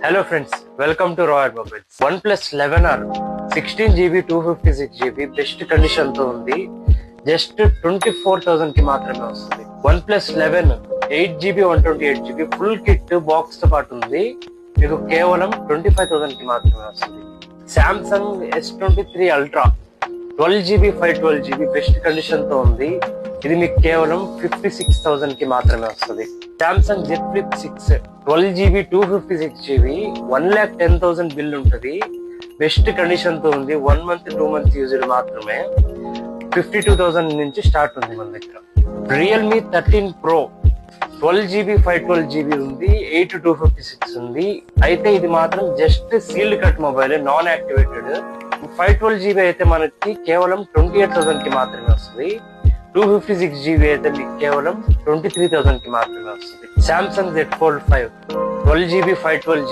Hello friends, welcome to Royal Mobiles. OnePlus 11R 16GB 256GB best condition తో ఉంది. Just 24,000 కి మాత్రమే వస్తుంది. OnePlus 11 8GB 128GB full kit box తో పాటు ఉంది. మీకు కేవలం 25,000 కి మాత్రమే వస్తుంది. Samsung S23 Ultra 12GB 512GB best condition తో ఉంది. ఇది మీకు కేవలం 56,000 కి మాత్రమే వస్తుంది. Samsung Z Flip 6 12GB 256GB 1,10,000 bill ఉంటుంది. బెస్ట్ కండిషన్ తో ఉంది. 1 month 2 months యూజ్డ్ మాత్రమే. 52,000 నుంచి స్టార్ట్ ఉంది మన దగ్గర. Realme 13 Pro 12GB 512GB ఉంది. 8/256 ఉంది. అయితే ఇది మాత్రం just sealed cut mobile, non activated. 512GB అయితే మనకి కేవలం 28,000 కి మాత్రమే వస్తుంది. 256GB అయితే మీకు కేవలం 23,000 కి మాత్రమే వస్తుంది. Samsung Z Fold 5 12GB 512GB